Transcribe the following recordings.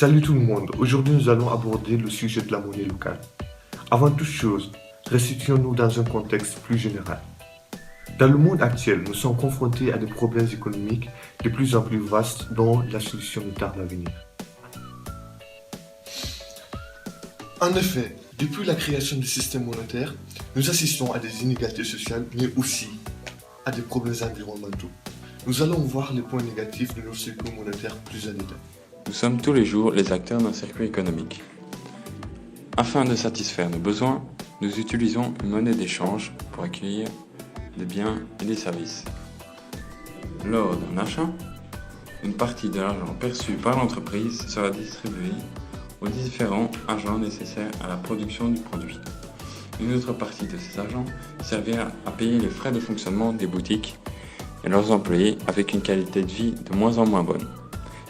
Salut tout le monde, aujourd'hui nous allons aborder le sujet de la monnaie locale. Avant toute chose, restituons-nous dans un contexte plus général. Dans le monde actuel, nous sommes confrontés à des problèmes économiques de plus en plus vastes dont la solution ne tarde à venir. En effet, depuis la création du système monétaire, nous assistons à des inégalités sociales mais aussi à des problèmes environnementaux. Nous allons voir les points négatifs de nos cycles monétaires plus en détail. Nous sommes tous les jours les acteurs d'un circuit économique. Afin de satisfaire nos besoins, nous utilisons une monnaie d'échange pour accueillir des biens et des services. Lors d'un achat, une partie de l'argent perçu par l'entreprise sera distribuée aux différents agents nécessaires à la production du produit. Une autre partie de ces agents servira à payer les frais de fonctionnement des boutiques et leurs employés avec une qualité de vie de moins en moins bonne.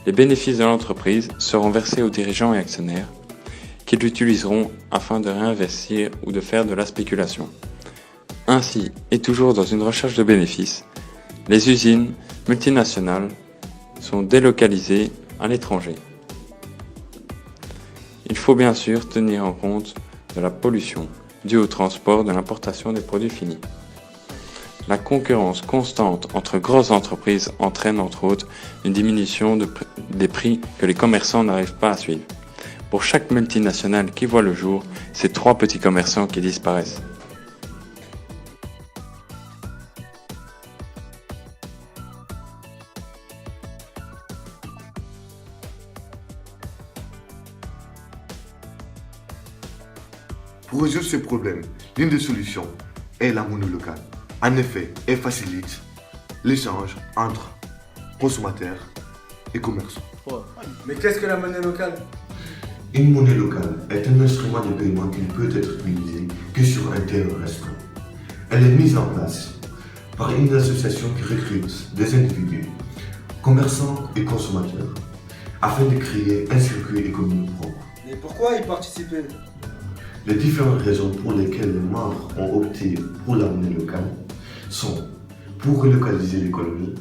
Les bénéfices de l'entreprise seront versés aux dirigeants et actionnaires qui l'utiliseront afin de réinvestir ou de faire de la spéculation. Ainsi, et toujours dans une recherche de bénéfices, les usines multinationales sont délocalisées à l'étranger. Il faut bien sûr tenir en compte de la pollution due au transport de l'importation des produits finis. La concurrence constante entre grosses entreprises entraîne entre autres une diminution des prix que les commerçants n'arrivent pas à suivre. Pour chaque multinationale qui voit le jour, c'est 3 petits commerçants qui disparaissent. Pour résoudre ces problèmes, l'une des solutions est la monnaie locale. En effet, elle facilite l'échange entre consommateurs et commerçants. Mais qu'est-ce que la monnaie locale? Une monnaie locale est un instrument de paiement qui ne peut être utilisé que sur un terrain restreint. Elle est mise en place par une association qui recrute des individus, commerçants et consommateurs, afin de créer un circuit économique propre. Mais pourquoi y participer? Les différentes raisons pour lesquelles les membres ont opté pour la monnaie locale sont pour relocaliser l'économie,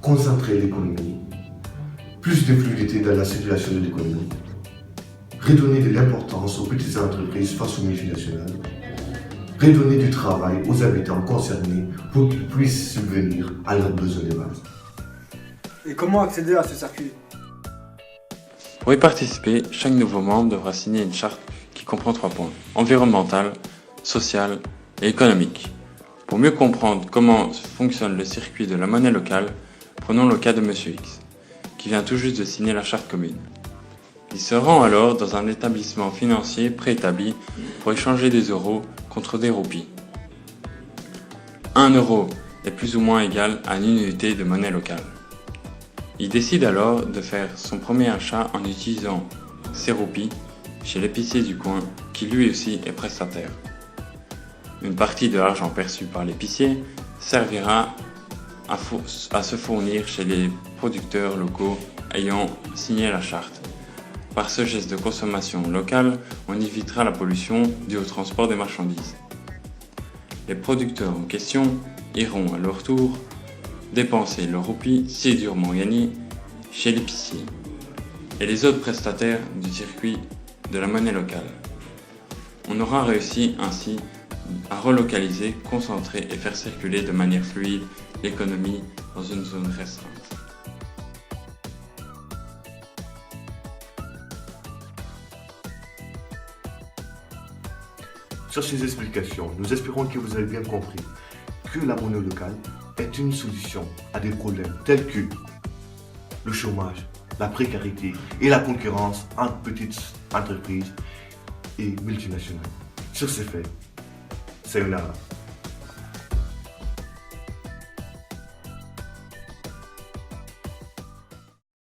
concentrer l'économie, plus de fluidité dans la circulation de l'économie, redonner de l'importance aux petites entreprises face aux multinationales, redonner du travail aux habitants concernés pour qu'ils puissent subvenir à leurs besoins de base. Et comment accéder à ce circuit? Pour y participer, chaque nouveau membre devra signer une charte qui comprend 3 points: environnemental, social et économique. Pour mieux comprendre comment fonctionne le circuit de la monnaie locale, prenons le cas de Monsieur X, qui vient tout juste de signer la charte commune. Il se rend alors dans un établissement financier préétabli pour échanger des euros contre des roupies. 1 euro est plus ou moins égal à une unité de monnaie locale. Il décide alors de faire son premier achat en utilisant ses roupies chez l'épicier du coin, qui lui aussi est prestataire. Une partie de l'argent perçu par l'épicier servira à se fournir chez les producteurs locaux ayant signé la charte. Par ce geste de consommation locale, on évitera la pollution due au transport des marchandises. Les producteurs en question iront à leur tour dépenser leurs roupies si durement gagnées chez l'épicier et les autres prestataires du circuit de la monnaie locale. On aura réussi ainsi à relocaliser, concentrer et faire circuler de manière fluide l'économie dans une zone restreinte. Sur ces explications, nous espérons que vous avez bien compris que la monnaie locale est une solution à des problèmes tels que le chômage, la précarité et la concurrence entre petites entreprises et multinationales. Sur ces faits, sayonara.